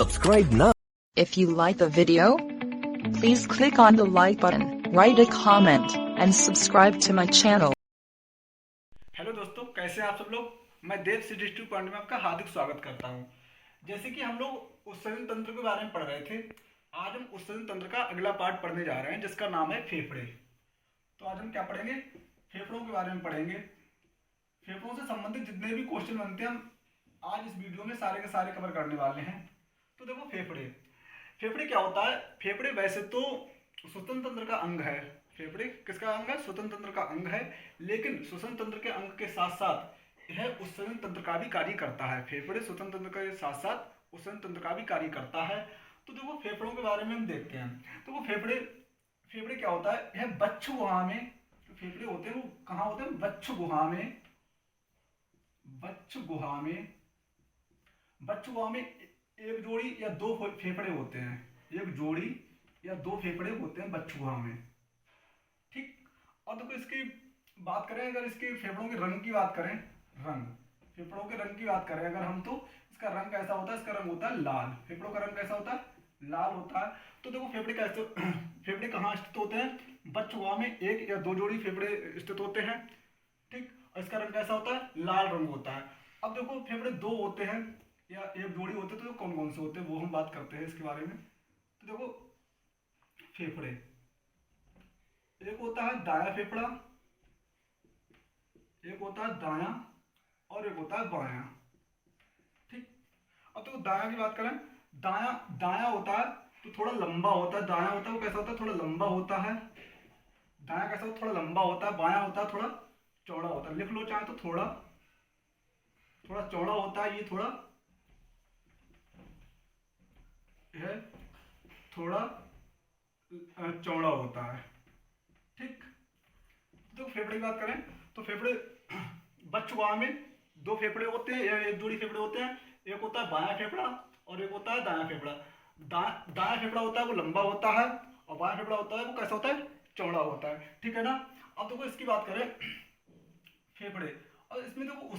Subscribe now. If you like the video, please click on the like button, write a comment, and subscribe to my channel. Hello दोस्तों, कैसे हैं आप सब लोग। मैं देव सी digital point में आपका हार्दिक स्वागत करता हूं। जैसे कि हम लोग उत्सर्जन तंत्र के बारे में पढ़ रहे थे, आज हम उत्सर्जन तंत्र का अगला पार्ट पढ़ने जा रहे हैं जिसका नाम है फेफड़े। तो आज हम क्या पढ़ेंगे, फेफड़ों के बारे में पढ़ेंगे। फेफड़ों से संबंधित जितने भी क्वेश्चन बनते हैं हम आज इस वीडियो में सारे के सारे कवर करने वाले हैं। तो देखो, फेफड़े क्या होता है। फेफड़े वैसे तो श्वसन तंत्र का अंग है। फेफड़े किसका अंग है? श्वसन तंत्र का अंग है, लेकिन श्वसन तंत्र के अंग के साथ साथ यह उत्सर्जन तंत्र का भी कार्य करता है। फेफड़े श्वसन तंत्र के साथ साथ उत्सर्जन तंत्र का भी कार्य करता है। तो देखो, फेफड़ों के बारे में हम देखते हैं। तो वो फेफड़े क्या होता है, यह बच्च गुहा में फेफड़े होते हैं। वो कहाँ होते हैं? बच्च गुहा में एक जोड़ी या दो फेफड़े होते हैं। एक जोड़ी या दो फेफड़े होते हैं बच्च गुहा में। ठीक। और देखो, इसकी बात करें, अगर इसके फेफड़ों के रंग की बात करें, फेफड़ों के रंग की बात करें अगर हम, तो इसका रंग कैसा होता है? इसका रंग होता है लाल। फेफड़ों का रंग कैसा होता है? लाल होता है। तो देखो, फेफड़े कहाँ स्थित होते हैं? बच्च गुहा में एक या दो जोड़ी फेफड़े स्थित होते हैं। ठीक। और इसका रंग कैसा होता है? लाल रंग होता है। अब देखो, फेफड़े दो होते हैं या एक जोड़ी होते हैं, तो कौन कौन से होते हैं वो हम बात करते हैं इसके बारे में। तो देखो, फेफड़े एक होता है दायां फेफड़ा, एक होता है दायां और एक होता है बायां। ठीक। अब तो दायां की बात करें, दायां होता है तो थोड़ा लंबा होता है। दायां होता है वो कैसा होता है? थोड़ा लंबा होता है। दायां कैसा होता है? थोड़ा लंबा होता है। बायां होता है थोड़ा चौड़ा होता है। लिख लो चाहे तो, थोड़ा चौड़ा होता है। ये थोड़ा चौड़ा होता है। ठीक। तो फेफड़े की बात करें तो फेफड़े बच्च गुहा में दो फेफड़े होते हैं या एक जोड़ी फेफड़े होते हैं। एक होता है बायां फेफड़ा और एक होता है दायां फेफड़ा। दायां फेफड़ा होता है वो लंबा होता है, और बायां फेफड़ा होता है वो कैसा होता है? चौड़ा होता है। ठीक है ना। अब देखो, इसकी बात करें फेफड़े, और इसमें देखो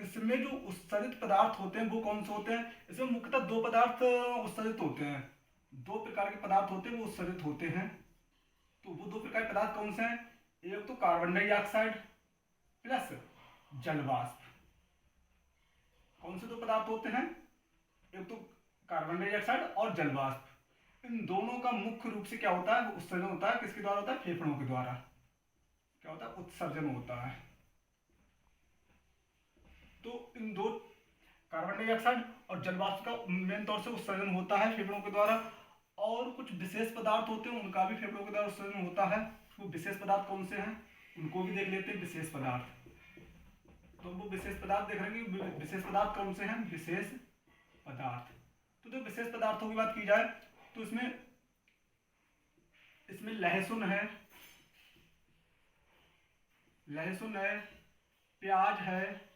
इसमें जो उत्सर्जित पदार्थ होते हैं वो कौन से होते हैं? इसमें मुख्यतः दो पदार्थ उत्सर्जित होते हैं। दो प्रकार के पदार्थ होते हैं वो उत्सर्जित होते हैं। तो वो दो प्रकार के पदार्थ कौन से हैं? एक तो कार्बन डाइऑक्साइड प्लस जलवाष्प। कौन से दो पदार्थ होते हैं? एक तो कार्बन डाइऑक्साइड और जलवाष्प। इन दोनों का मुख्य रूप से क्या होता है? उत्सर्जन होता है। किसके द्वारा होता है? फेफड़ों के द्वारा। क्या होता है? उत्सर्जन होता है। तो इन दो कार्बन डाइऑक्साइड और जलवाष्प का मेन तौर से उत्सर्जन होता है फेफड़ों के द्वारा। और कुछ विशेष पदार्थ होते हैं उनका भी फेफड़ों के द्वारा उत्सर्जन होता है। वो विशेष पदार्थ कौन से हैं उनको भी देख लेते हैं। विशेष पदार्थ, तो वो विशेष पदार्थ देख रहे हैं। विशेष पदार्थ कौन से हैं? विशेष पदार्थ। तो जो विशेष पदार्थों की बात की जाए तो इसमें लहसुन है, प्याज है,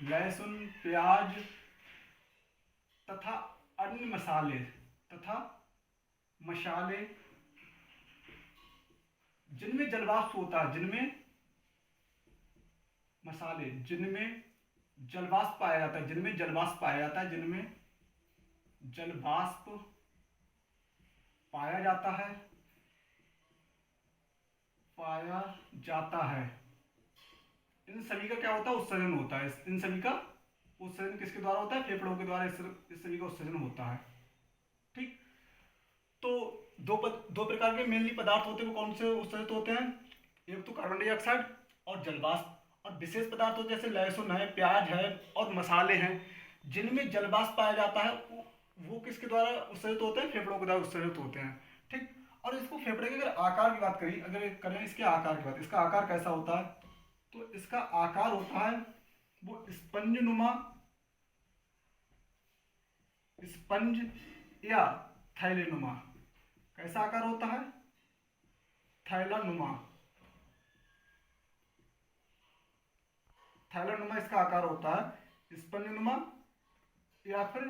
लहसुन, प्याज तथा अन्य मसाले जिनमें जलवाष्प होता है, जिनमें जलवाष्प पाया जाता है, जिनमें जलवाष्प पाया जाता है। इन सभी का क्या होता है? उत्सर्जन होता है। इन सभी का उत्सर्जन किसके द्वारा होता है? फेफड़ों के द्वारा इस सभी का उत्सर्जन होता है। ठीक। तो दो प्रकार के मेनली पदार्थ होते हैं, वो कौन से उत्सर्जित होते हैं? एक तो कार्बन डाइऑक्साइड और जलवाष्प। और विशेष पदार्थ होते हैं जैसे लहसुन है, प्याज है और मसाले हैं जिनमें जलवाष्प पाया जाता है। वो किसके द्वारा उत्सर्जित होते हैं? फेफड़ों के द्वारा उत्सर्जित होते हैं। ठीक। और इसको फेफड़े के अगर आकार की बात करें इसके आकार की बात, इसका आकार कैसा होता है? तो इसका आकार होता है वो स्पंज या थैलेनुमा। कैसा आकार होता है? थैलानुमा इसका आकार होता है। स्पंजनुमा या फिर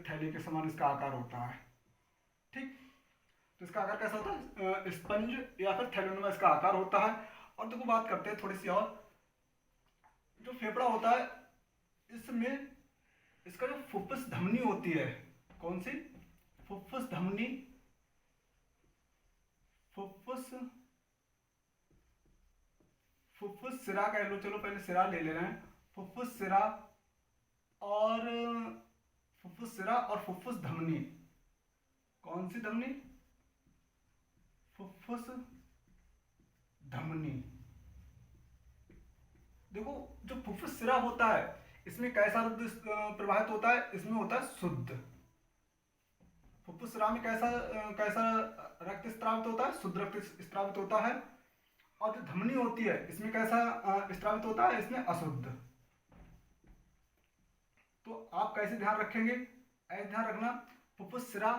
थैले के समान इसका आकार होता है। ठीक। तो इसका आकार कैसा होता है? स्पंज या फिर थैलेनुमा इसका आकार होता है। और देखो, बात करते हैं थोड़ी सी और। जो फेफड़ा होता है इसमें इसका इसका जो फुफ्फुस धमनी होती है, कौन सी? फुफ्फुस धमनी, फुफ्फुस सिरा कह लो, चलो पहले सिरा ले रहे हैं। फुफ्फुस सिरा और फुफ्फुस धमनी, कौन सी धमनी? फुफ्फुस धमनी। देखो जो फुफ्फुस सिरा होता है इसमें कैसा रक्त प्रवाहित होता है? इसमें होता है शुद्ध। फुफ्फुस सिरा में कैसा रक्त स्त्रावित होता है? शुद्ध रक्त स्त्रावित होता है। और जो धमनी होती है इसमें कैसा स्त्रावित होता है? इसमें अशुद्ध। तो आप कैसे ध्यान रखेंगे? ऐसे ध्यान रखना, फुफ्फुस सिरा,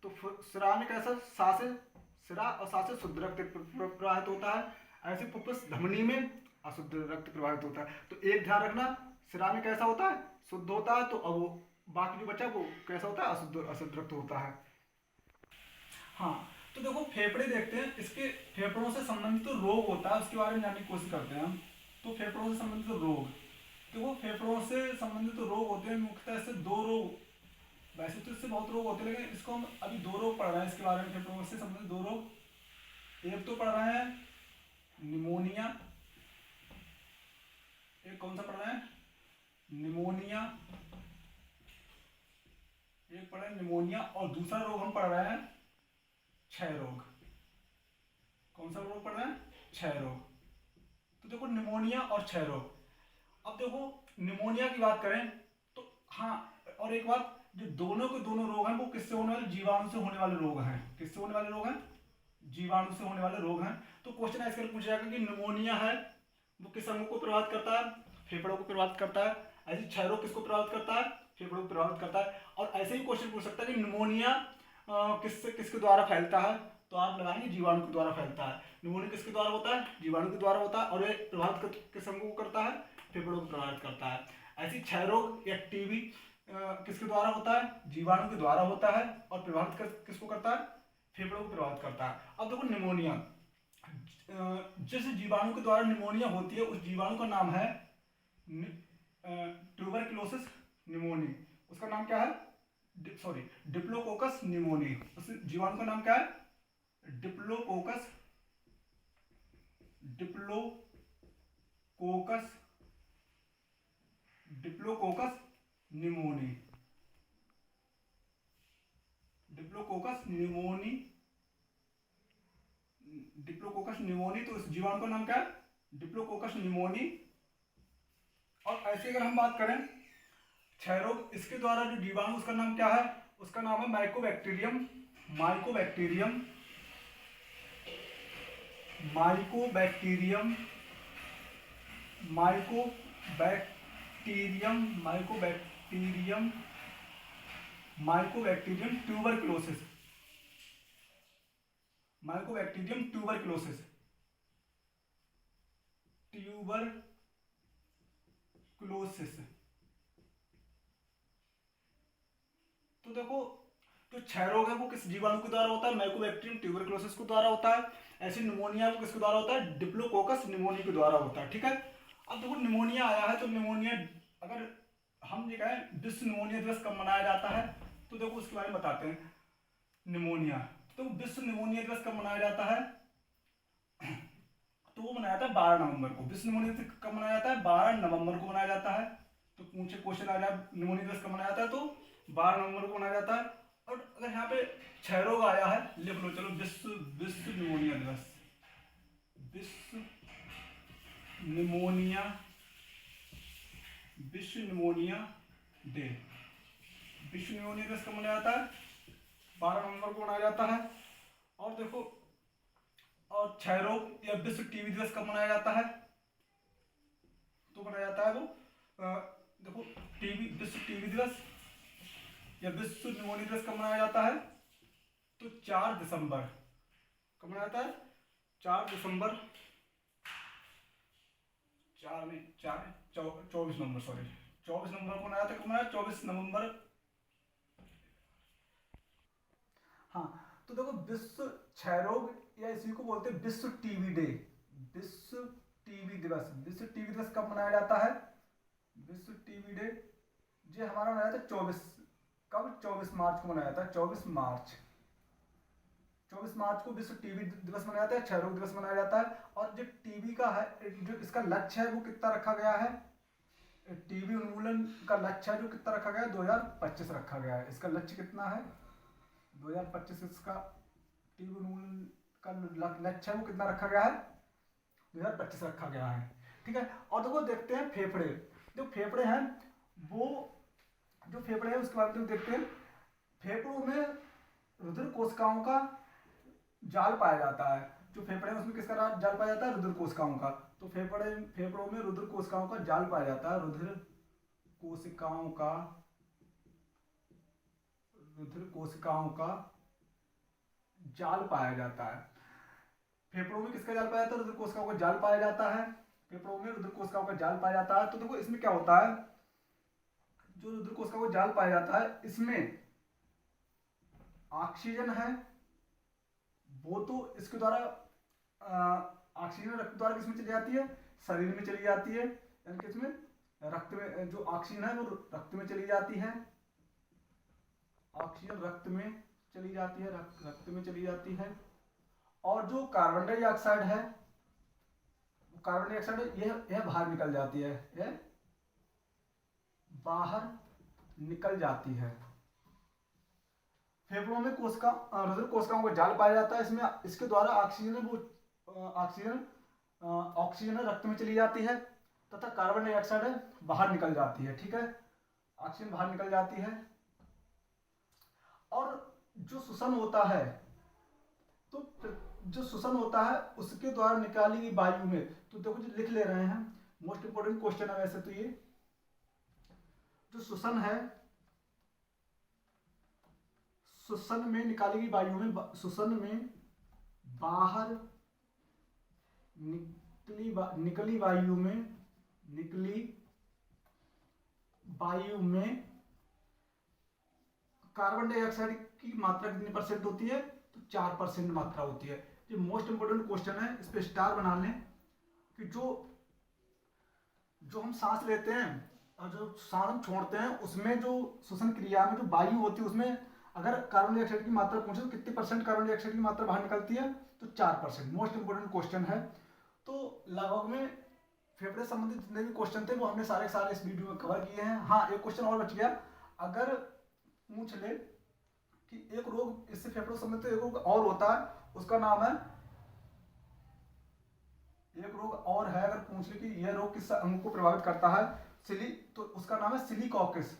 तो सिरा में कैसा सिरा और सांसे शुद्ध रक्त प्रवाहित होता है, ऐसे फुफ्फुस धमनी में अशुद्ध रक्त प्रवाहित होता है। तो एक ध्यान रखना, सिरा में कैसा होता है? शुद्ध होता है, तो अब वो बाकी जो बचा वो कैसा होता है? अशुद्ध रक्त होता है। हाँ, तो देखो फेफड़े देखते हैं, इसके फेफड़ों से संबंधित तो रोग होता है उसके बारे में जानने की कोशिश करते हैं हम। तो फेफड़ों से संबंधित तो रोग, देखो फेफड़ों से संबंधित तो रोग होते हैं मुख्यतः से 2 रोग, वैसे तो इससे बहुत रोग होते हैं लेकिन इसको हम अभी 2 रोग पढ़ रहे हैं इसके बारे में, फेफड़ों से संबंधित 2 रोग। एक तो पढ़ रहे हैं निमोनिया, एक कौन सा पढ़ रहे हैं? निमोनिया, एक पढ़ रहे हैं निमोनिया, और दूसरा रोग हम पढ़ रहे हैं क्षय रोग। कौन सा रोग पढ़ रहे हैं? क्षय रोग। तो देखो निमोनिया और क्षय रोग। अब देखो निमोनिया की बात करें तो हाँ, और एक बात, जो दोनों के दोनों रोग हैं वो किससे होने वाले? जीवाणु से होने वाले रोग हैं। किससे होने वाले रोग हैं? जीवाणु से होने वाले रोग हैं। तो क्वेश्चन ऐसे पूछा जाएगा कि निमोनिया है वो किस अंगों को प्रभावित करता है? फेफड़ों को प्रभावित करता है। ऐसे क्षय रोग किसको प्रभावित करता है? फेफड़ों को प्रभावित करता है। और ऐसे ही क्वेश्चन पूछ सकता है कि निमोनिया किसके द्वारा फैलता है? तो आप लगाएंगे जीवाणु के द्वारा फैलता है। निमोनिया किसके द्वारा होता है? जीवाणु के द्वारा होता है। और ये प्रभावित किस अंगों को करता है? फेफड़ों को प्रभावित करता है। ऐसे क्षय रोग या टीबी किसके द्वारा होता है? जीवाणु के द्वारा होता है। और प्रभावित किसको करता है? फेफड़ों को प्रभावित करता है। अब देखो निमोनिया, जिस जीवाणु के द्वारा निमोनिया होती है उस जीवाणु का नाम है ट्यूबरक्लोसिस निमोनी। उसका नाम क्या है? Diplococcus pneumoniae. उस जीवाणु का नाम क्या है? Diplococcus pneumoniae. Diplococcus pneumoniae. तो इस जीवाणु का नाम क्या है? Diplococcus pneumoniae. और ऐसे अगर हम बात करें क्षय रोग, इसके द्वारा जो जीवाणु उसका नाम क्या है? उसका नाम है माइकोबैक्टीरियम। ट्यूबरक्लोसिस। तो देखो जो क्षय रोग है वो किस जीवाणु के द्वारा होता है? माइकोबैक्टीरियम ट्यूबरक्लोसिस के द्वारा होता है। ऐसे निमोनिया वो किसके द्वारा होता है? डिप्लोकोकस निमोनी के द्वारा होता है। ठीक है, अब देखो निमोनिया आया है तो निमोनिया, अगर हम ये कहें विश्व निमोनिया दिवस कब मनाया जाता है तो देखो उसके बारे में बताते हैं। निमोनिया, तो विश्व निमोनिया दिवस कब मनाया जाता है? तो वो मनाया जाता है 12 नवंबर को। विश्व निमोनिया दिवस कब मनाया जाता है? 12 नवंबर को मनाया जाता है। तो पूछे क्वेश्चन आ जाए निमोनिया दिवस कब मनाया जाता है तो 12 नवंबर को मनाया जाता है। और अगर यहाँ पे क्षय रोग आया है, लिख लो चलो, विश्व निमोनिया दिवस, विश्व निमोनिया डे। विश्व निमोनिया दिवस कब मनाया जाता है? 12 नवंबर को मनाया जाता है। और देखो, और क्षय रोग या विश्व टीबी दिवस कब मनाया जाता है? तो मनाया जाता है वो देखो विश्व टीबी दिवस या विश्व निमोनिया दिवस कब मनाया जाता है? तो 4 दिसंबर। कब मनाया जाता है? 4 दिसंबर। 24 नवंबर, सॉरी 24 नवंबर को मनाया था। कब मनाया? 24 नवंबर। हाँ, तो देखो विश्व क्षय रोग या इसी को बोलते हैं विश्व टीबी डे, विश्व टीबी दिवस कब मनाया जाता है? विश्व टीबी डे ये हमारा मनाया था 24, कब 24 मार्च को मनाया था, 24 मार्च को विश्व टीबी दिवस मनाया जाता है, क्षय रोग दिवस मनाया जाता है। और जो टीबी का है जो इसका लक्ष्य है वो कितना रखा गया है, टीबी उन्मूलन का लक्ष्य है जो कितना रखा गया है, 2025 रखा गया है। इसका लक्ष्य कितना है, 2025 इसका टीबी उन्मूलन का लक्ष्य है वो कितना रखा गया है, 2025 रखा गया है। ठीक है। और देखो देखते हैं फेफड़े, जो फेफड़े हैं वो जो फेफड़े हैं उसके बारे में देखते हैं। फेफड़ों में रुधिर कोशिकाओं का जाल पाया जाता है। जो फेफड़े हैं उसमें किसका जाल पाया जाता है, रुधिर कोशिकाओं का। तो फेफड़ों में रुधिर कोशिकाओं का जाल पाया जाता है, रुधिर कोशिकाओं का जाल पाया जाता है। फेफड़ों में किसका जाल पाया जाता है, रुधिर कोशिकाओं का जाल पाया जाता है। फेफड़ों में रुधिर कोशिकाओं का जाल पाया जाता है। तो देखो इसमें क्या होता है, जो रुधिर कोशिकाओं का जाल पाया जाता है इसमें ऑक्सीजन है वो तो इसके द्वारा ऑक्सीजन रक्त द्वारा किसमें चली जाती है, शरीर में चली जाती है, यानी कि इसमें रक्त में जो ऑक्सीजन है वो रक्त में चली जाती है, ऑक्सीजन रक्त में चली जाती है, रक्त में चली जाती है। और जो कार्बन डाइऑक्साइड है, कार्बन डाइऑक्साइड यह बाहर निकल जाती है, यह बाहर निकल जाती है। फेफड़ों में रुधिर कोशिकाओं का जाल पाया जाता है, इसमें इसके द्वारा ऑक्सीजन रक्त में चली जाती है तथा कार्बन डाइऑक्साइड बाहर निकल जाती है। ठीक है, ऑक्सीजन बाहर निकल जाती है। और जो श्वसन होता है, तो जो श्वसन होता है उसके द्वारा निकाली गई वायु में, तो देखो जो लिख ले रहे हैं, मोस्ट इंपोर्टेंट क्वेश्चन है वैसे तो ये, जो श्वसन है, श्वसन में निकाली गई वायु में, श्वसन में बाहर निकली वायु में कार्बन डाइऑक्साइड की मात्रा कितनी परसेंट होती है, तो 4% मात्रा होती है। ये मोस्ट इंपोर्टेंट क्वेश्चन है, इस पे स्टार बना लें कि जो हम सांस लेते हैं और जो सांस हम छोड़ते हैं उसमें जो श्वसन क्रिया में जो वायु होती है उसमें अगर कार्बन डाइऑक्साइड की मात्रा पूछे तो कितने परसेंट कार्बन डाइऑक्साइड की मात्रा बाहर निकलती है, तो 4%। मोस्ट इंपोर्टेंट क्वेश्चन है। तो लगभग में फेफड़े संबंधित जितने भी क्वेश्चन थे वो हमने सारे इस वीडियो में कवर किए हैं। हाँ, एक क्वेश्चन और बच गया, अगर पूछ ले कि एक रोग इससे फेफड़ों संबंधित एक रोग और होता है, उसका नाम है, एक रोग और है, अगर पूछ ले कि यह रोग किस अंग को प्रभावित करता है, तो उसका नाम है सिलिकॉसिस।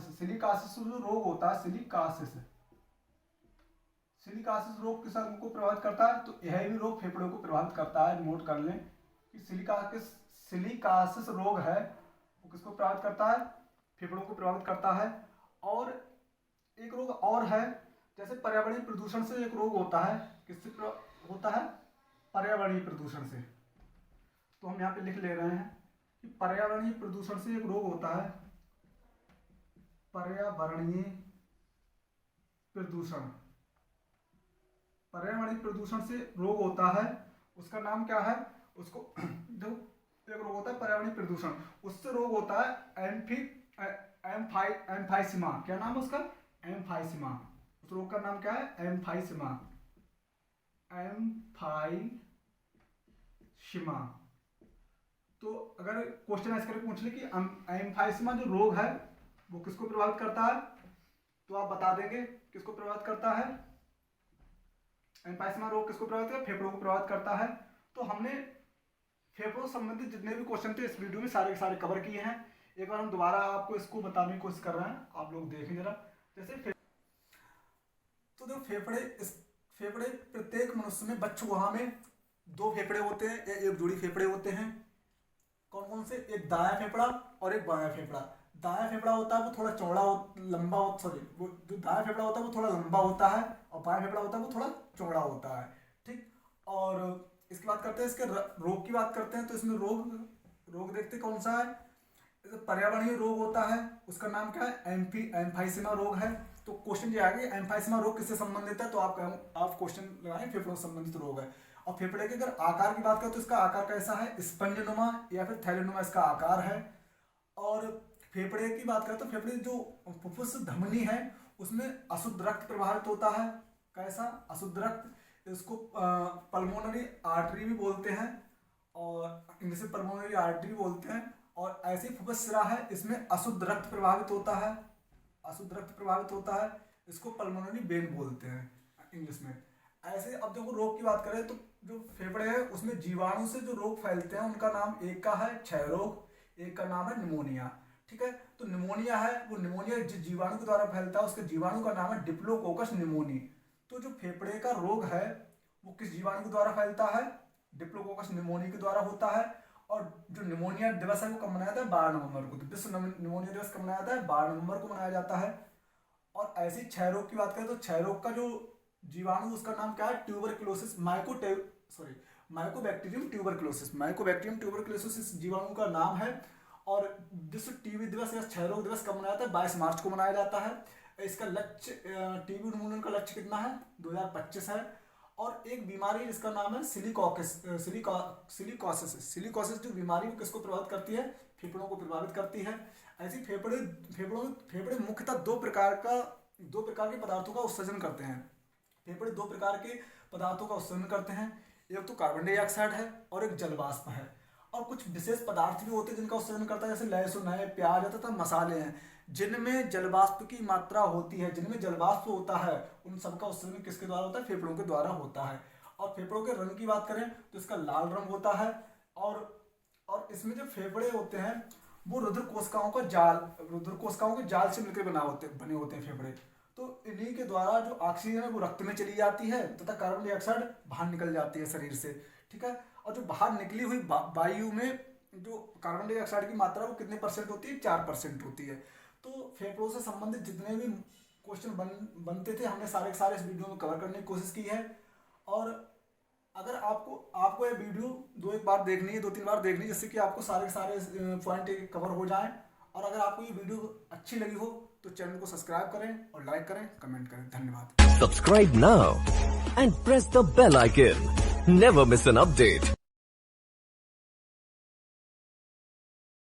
सिलिकासिस जो रोग होता है, सिलिकासिस रोग किस अंग को प्रभावित करता है, तो यह भी रोग फेफड़ों को प्रभावित करता है। नोट कर लें कि सिलिकासिस रोग है वो किसको प्रभावित करता है, फेफड़ों को प्रभावित करता है। और एक रोग और है, जैसे पर्यावरणीय प्रदूषण से एक रोग होता है, किससे होता है, पर्यावरणीय प्रदूषण से। तो हम यहाँ पे लिख ले रहे हैं कि पर्यावरणीय प्रदूषण से एक रोग होता है, पर्यावरणीय प्रदूषण से रोग होता है, उसका नाम क्या है, उसको जो एक रोग होता है पर्यावरणीय प्रदूषण, उससे रोग होता है एम्फाइसीमा। क्या नाम है उसका, एम्फाइसीमा। उस रोग का नाम क्या है, एम्फाइसीमा। तो अगर क्वेश्चन ऐसे करके पूछ ले कि एम्फाइसीमा जो रोग है वो किसको प्रभावित करता है, तो आप बता देंगे किसको प्रभावित करता है, एम्फाइसीमा रोग किसको प्रभावित करता है, फेफड़ों को प्रभावित करता है। तो हमने फेफड़ों संबंधित जितने भी क्वेश्चन थे इस वीडियो में सारे के सारे कवर किए हैं। एक बार हम दोबारा आपको इसको बताने की कोशिश कर रहे हैं, आप लोग देखें जरा। जैसे तो जो फेफड़े प्रत्येक मनुष्य में, बच्चों में 2 फेफड़े होते हैं या एक जोड़ी फेफड़े होते हैं। कौन कौन से, एक दायां फेफड़ा और एक बायां फेफड़ा। दायां फेफड़ा होता है वो थोड़ा चौड़ा लंबा, सॉरी, वो जो दायां फेफड़ा होता है वो थोड़ा लंबा होता है और बायां फेफड़ा होता है वो थोड़ा चौड़ा होता है। ठीक, और इसकी बात करते हैं, इसके रोग की बात करते हैं। तो इसमें रोग देखते कौन सा है, पर्यावरणीय रोग होता है, उसका नाम क्या है, एम्फाइसीमा रोग है। तो क्वेश्चन ये आ गया, एम्फाइसीमा रोग किससे संबंधित है, तो आप क्वेश्चन लगाएं फेफड़ों से संबंधित रोग है। और फेफड़े के अगर आकार की बात करें तो इसका आकार कैसा है, स्पंजनुमा या फिर थैलेनुमा इसका आकार है। और फेफड़े की बात करें तो फेफड़े जो फुफ्फुस धमनी है उसमें अशुद्ध रक्त प्रवाहित होता है। कैसा अशुद्ध रक्त, इसको पल्मोनरी आर्टरी भी बोलते हैं और इंग्लिश में पल्मोनरी आर्टरी बोलते हैं। और ऐसी फुफ्फुस सिरा है इसमें अशुद्ध रक्त प्रभावित होता है, अशुद्ध रक्त प्रभावित होता है, इसको पल्मोनरी वेन बोलते हैं इंग्लिश में। ऐसे अब देखो रोग की बात करें तो जो फेफड़े हैं उसमें जीवाणु से जो रोग फैलते हैं उनका नाम, एक का है क्षय रोग, एक का नाम है निमोनिया। ठीक है, तो निमोनिया है वो निमोनिया जिस जीवाणु के द्वारा फैलता है उसके जीवाणु का नाम है डिप्लोकोकस निमोनी। तो जो फेफड़े का रोग है वो किस जीवाणु के द्वारा फैलता है, डिप्लोकोकस निमोनी के द्वारा होता है। और जो निमोनिया दिवस है वो कब मनाया जाता है, 12 नवंबर को। तो विश्व निमोनिया दिवस कब मनाया जाता है, 12 नवंबर को मनाया जाता है। और ऐसी क्षय रोग की बात करें तो क्षय रोग का जो जीवाणु उसका नाम क्या है, tuberculosis Mycobacterium tuberculosis, Mycobacterium tuberculosis इस जीवाणु का नाम है। और विश्व टीबी दिवस या क्षय रोग दिवस कब मनाया जाता है, 22 मार्च को मनाया जाता है। इसका लक्ष्य टीबी उन्मूलन का लक्ष्य कितना है, 2025 है। और एक बीमारी जिसका नाम है सिलिकोसिस जो बीमारी किसको प्रभावित करती है, फेफड़ों को प्रभावित करती है। ऐसी फेफड़े मुख्यतः दो प्रकार के पदार्थों का उत्सर्जन करते हैं। फेफड़े दो प्रकार के पदार्थों का उत्सर्जन करते हैं, एक तो कार्बन डाइऑक्साइड है और एक जलवाष्प है। और कुछ विशेष पदार्थ भी होते हैं जिनका उत्सर्जन करता है, जैसे लहसुन है, प्याज है तथा मसाले हैं जिनमें जलवाष्प की मात्रा होती है। जिनमें जलवाष्प होता है उन सबका उत्सर्जन किसके द्वारा होता है, फेफड़ों के द्वारा होता है। और फेफड़ों के रंग की बात करें तो इसका लाल रंग होता है। और इसमें जो फेफड़े होते हैं वो रुधिर कोशिकाओं के जाल से मिलकर बने होते हैं फेफड़े। तो इन्हीं के द्वारा जो ऑक्सीजन है वो रक्त में चली जाती है तथा कार्बन डाइऑक्साइड बाहर निकल जाती है शरीर से। ठीक है, और जो बाहर निकली हुई वायु में जो कार्बन डाइऑक्साइड की मात्रा वो कितने परसेंट होती है, 4% होती है। तो फेफड़ों से संबंधित जितने भी क्वेश्चन बनते थे हमने सारे इस वीडियो में कवर करने की कोशिश की है। और अगर आपको ये वीडियो 2-3 बार देखनी है जिससे कि आपको सारे पॉइंट कवर हो जाएं। और अगर आपको ये वीडियो अच्छी लगी हो तो चैनल को सब्सक्राइब करें और लाइक करें, कमेंट करें। धन्यवाद। Subscribe now and press the bell icon. Never miss an update.